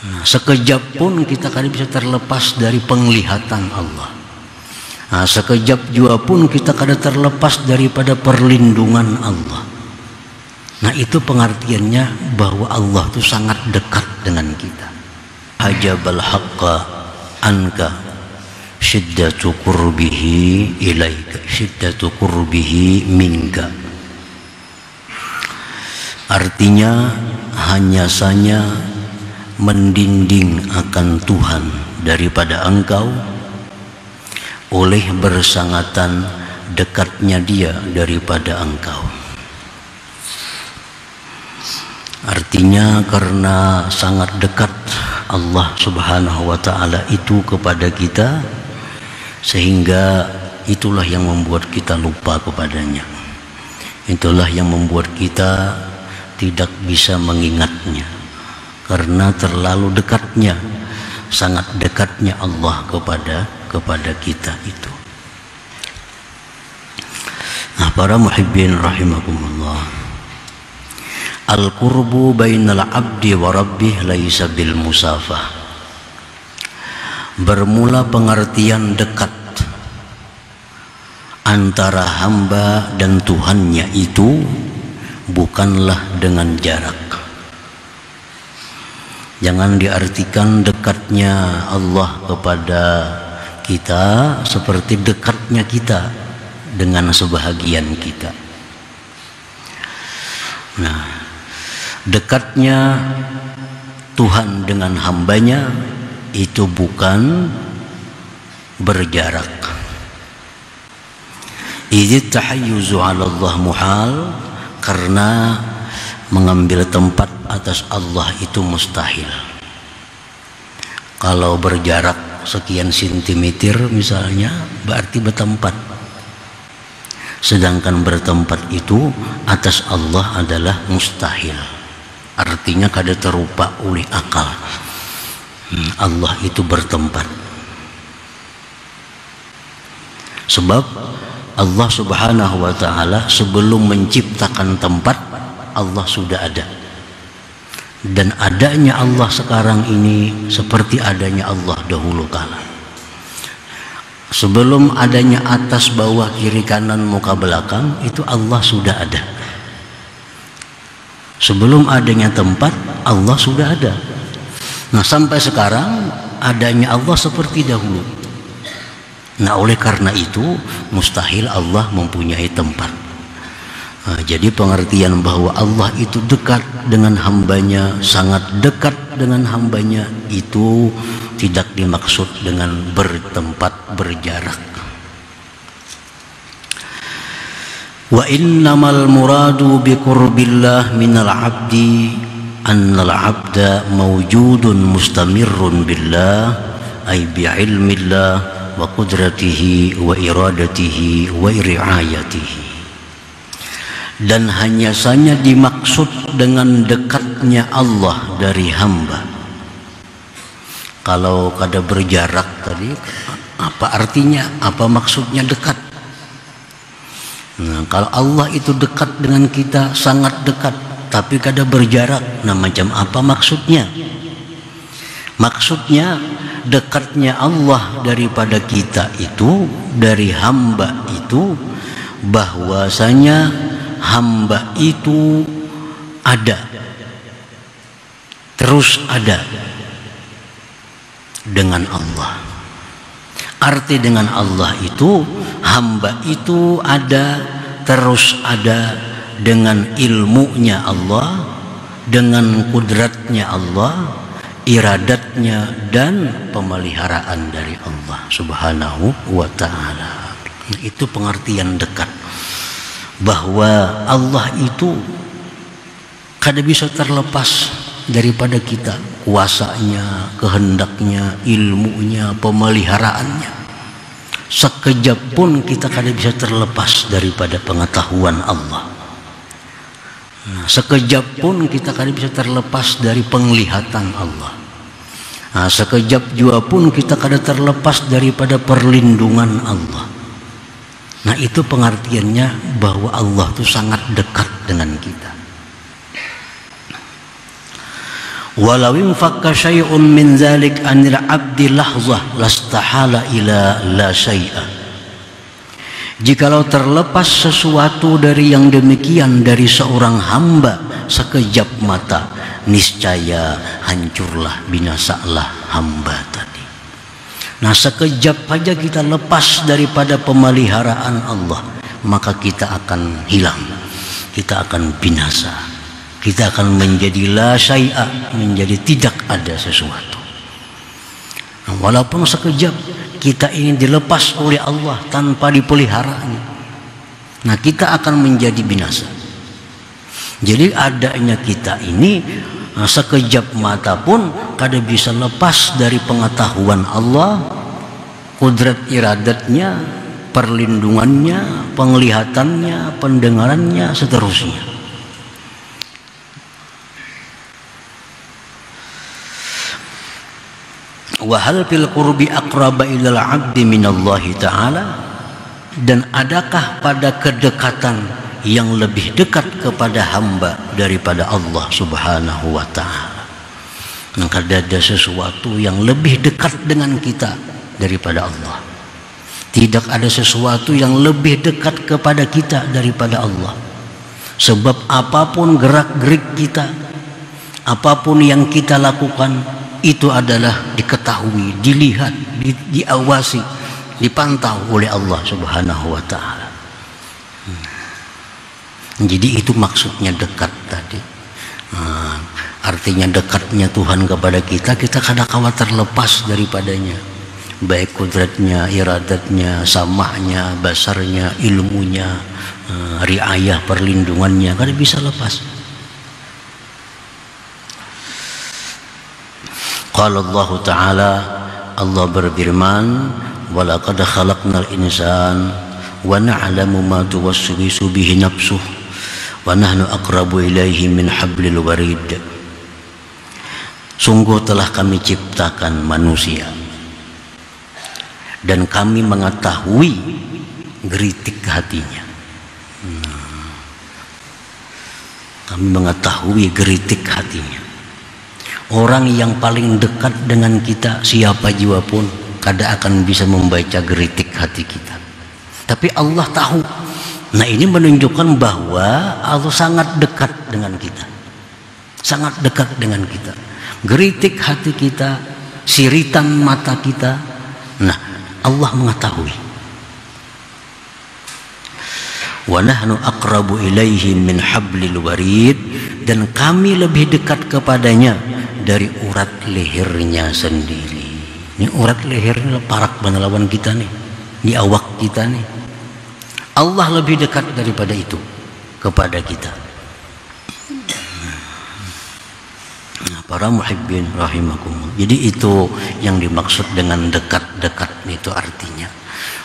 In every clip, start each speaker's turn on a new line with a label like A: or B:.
A: Nah, sekejap pun kita kadang bisa terlepas dari penglihatan Allah. Nah, sekejap jua pun kita kadang terlepas daripada perlindungan Allah. Nah, itu pengertiannya bahwa Allah itu sangat dekat dengan kita. Ajabal haqqa anka syiddatu qurbihi ilaika syiddatu qurbihi minka. Artinya hanya saja mendinding akan Tuhan daripada engkau oleh bersangatan dekatnya Dia daripada engkau. Artinya karena sangat dekat Allah Subhanahu wa Ta'ala itu kepada kita, sehingga itulah yang membuat kita lupa kepadanya. Itulah yang membuat kita tidak bisa mengingatnya, karena terlalu dekatnya, sangat dekatnya Allah kepada kita itu. Nah, para muhibbin rahimakumullah, al-qurbu bainal abdi wa rabbih laisa bil musafah. Bermula pengertian dekat antara hamba dan Tuhannya itu bukanlah dengan jarak. Jangan diartikan dekatnya Allah kepada kita seperti dekatnya kita dengan sebahagian kita. Nah, dekatnya Tuhan dengan hambanya itu bukan berjarak. Idh tahayyuzu 'ala Allah muhal, karena mengambil tempat atas Allah itu mustahil. Kalau berjarak sekian sentimeter misalnya, berarti bertempat. Sedangkan bertempat itu atas Allah adalah mustahil. Artinya kada terupa oleh akal. Allah itu bertempat. Sebab Allah Subhanahu wa Ta'ala sebelum menciptakan tempat, Allah sudah ada. Dan adanya Allah sekarang ini seperti adanya Allah dahulu kala. Sebelum adanya atas, bawah, kiri, kanan, muka, belakang, itu Allah sudah ada. Sebelum adanya tempat, Allah sudah ada. Nah, sampai sekarang adanya Allah seperti dahulu. Nah, oleh karena itu mustahil Allah mempunyai tempat. Nah, jadi pengertian bahwa Allah itu dekat dengan hambanya, sangat dekat dengan hambanya, itu tidak dimaksud dengan bertempat, berjarak. Wa innamal muradu bi qurbillah minal abdi annal abda mawjudun mustamirrun billah ay bi ilmillah wa qudratihi wa iradatihi wa riayatihi. Dan hanya saja dimaksud dengan dekatnya Allah dari hamba. Kalau kada berjarak tadi, apa artinya? Apa maksudnya dekat? Nah, kalau Allah itu dekat dengan kita, sangat dekat, tapi kada berjarak, nah macam apa maksudnya? Maksudnya dekatnya Allah daripada kita itu, dari hamba itu, bahwasanya hamba itu ada, terus ada dengan Allah. Arti dengan Allah itu, hamba itu ada, terus ada dengan ilmunya Allah, dengan kudratnya Allah, iradatnya, dan pemeliharaan dari Allah Subhanahu wa Ta'ala. Itu pengertian dekat, bahwa Allah itu kada bisa terlepas daripada kita, kuasanya, kehendaknya, ilmunya, pemeliharaannya. Sekejap pun kita kada bisa terlepas daripada pengetahuan Allah. Nah, sekejap pun kita kada bisa terlepas dari penglihatan Allah. Nah, sekejap jua pun kita kada terlepas daripada perlindungan Allah. Nah, itu pengertiannya bahwa Allah itu sangat dekat dengan kita. walau infaqqa syai'un min dzalik anil 'abdi lahzah lastahala ila la syai'a. Jikalau terlepas sesuatu dari yang demikian dari seorang hamba sekejap mata, niscaya hancurlah, binasalah hamba tadi. Nah, sekejap saja kita lepas daripada pemeliharaan Allah, maka kita akan hilang, kita akan binasa, kita akan menjadi la syai'a, menjadi tidak ada sesuatu. Nah, walaupun sekejap kita ingin dilepas oleh Allah tanpa dipeliharanya, nah kita akan menjadi binasa. Jadi adanya kita ini sekejap mata pun kada bisa lepas dari pengetahuan Allah, kudrat iradatnya, perlindungannya, penglihatannya, pendengarannya, seterusnya. Wa hal fil qurbi aqraba ilal 'abdi minallahi ta'ala, dan adakah pada kedekatan yang lebih dekat kepada hamba daripada Allah Subhanahu wa ta'ala? Maka ada sesuatu yang lebih dekat dengan kita daripada Allah. Tidak ada sesuatu yang lebih dekat kepada kita daripada Allah. Sebab apapun gerak-gerik kita, apapun yang kita lakukan, itu adalah diketahui, dilihat, diawasi, dipantau oleh Allah Subhanahu wa ta'ala. Jadi itu maksudnya dekat tadi. Artinya dekatnya Tuhan kepada kita, kita kadang-kala terlepas daripadanya, baik kudratnya, iradatnya, samahnya, basarnya, ilmunya, riayah, perlindungannya, kada bisa lepas. Qala Allah Ta'ala, Allah berfirman, wa laqad khalaqnal insan wa na'lamu ma tuwaswisu bihi nafsuh wa nahnu aqrabu ilaihi min hablil warid. Sungguh telah kami ciptakan manusia dan kami mengetahui geritik hatinya. Kami mengetahui geritik hatinya. Orang yang paling dekat dengan kita, siapa jua pun, kada akan bisa membaca geritik hati kita. Tapi Allah tahu. Nah, ini menunjukkan bahwa Allah sangat dekat dengan kita. Sangat dekat dengan kita. Geritik hati kita, siritan mata kita. Nah, Allah mengetahui. Wa nahnu aqrabu ilaihi min hablil warid, dan kami lebih dekat kepadanya dari urat lehernya sendiri. Ini urat lehernya parak lawan kita nih, di awak kita nih. Allah lebih dekat daripada itu kepada kita. Nah, para muhibbin rahimakumullah. Jadi itu yang dimaksud dengan dekat-dekat itu artinya.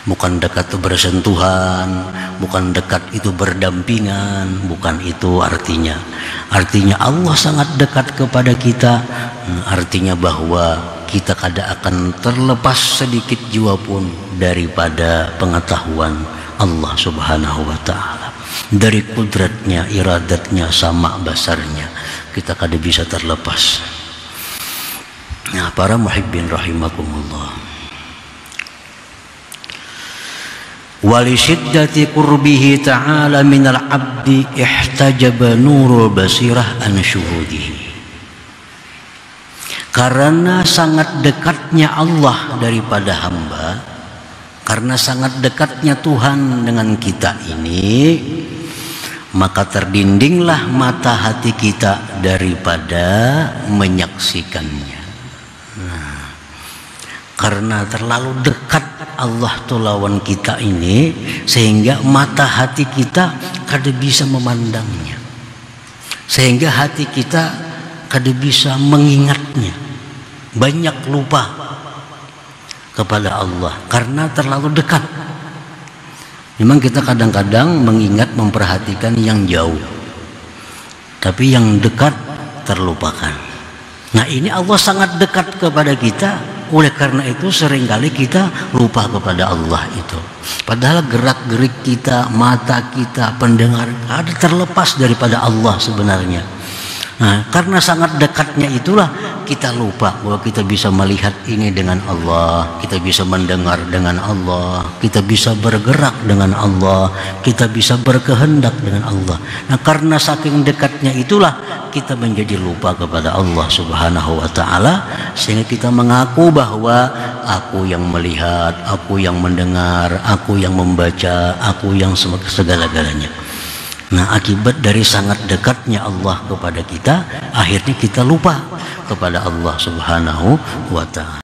A: Bukan dekat itu bersentuhan, bukan dekat itu berdampingan, bukan itu artinya. Artinya Allah sangat dekat kepada kita, artinya bahwa kita kada akan terlepas sedikit jua pun daripada pengetahuan Allah Subhanahu wa ta'ala. Dari kudratnya, iradatnya, sama basarnya, kita kada bisa terlepas. Nah, para muhibbin rahimakumullah. Walisyiddati qurbihi ta'ala minal abdi ihtajaba nurul basirah an syuhudihi. Karena sangat dekatnya Allah daripada hamba, karena sangat dekatnya Tuhan dengan kita ini, maka terdindinglah mata hati kita daripada menyaksikannya. Nah, karena terlalu dekat Allah tuh lawan kita ini, sehingga mata hati kita kada bisa memandangnya, sehingga hati kita kada bisa mengingatnya, banyak lupa kepada Allah karena terlalu dekat. Memang kita kadang-kadang mengingat, memperhatikan yang jauh, tapi yang dekat terlupakan. Nah, ini Allah sangat dekat kepada kita. Oleh karena itu seringkali kita lupa kepada Allah itu. Padahal gerak-gerik kita, mata kita, pendengar ada terlepas daripada Allah sebenarnya. Nah, karena sangat dekatnya itulah kita lupa bahwa kita bisa melihat ini dengan Allah, kita bisa mendengar dengan Allah, kita bisa bergerak dengan Allah, kita bisa berkehendak dengan Allah. Nah, karena saking dekatnya itulah kita menjadi lupa kepada Allah Subhanahu wa taala, sehingga kita mengaku bahwa aku yang melihat, aku yang mendengar, aku yang membaca, aku yang segala-galanya. Nah, akibat dari sangat dekatnya Allah kepada kita, akhirnya kita lupa kepada Allah Subhanahu wa ta'ala.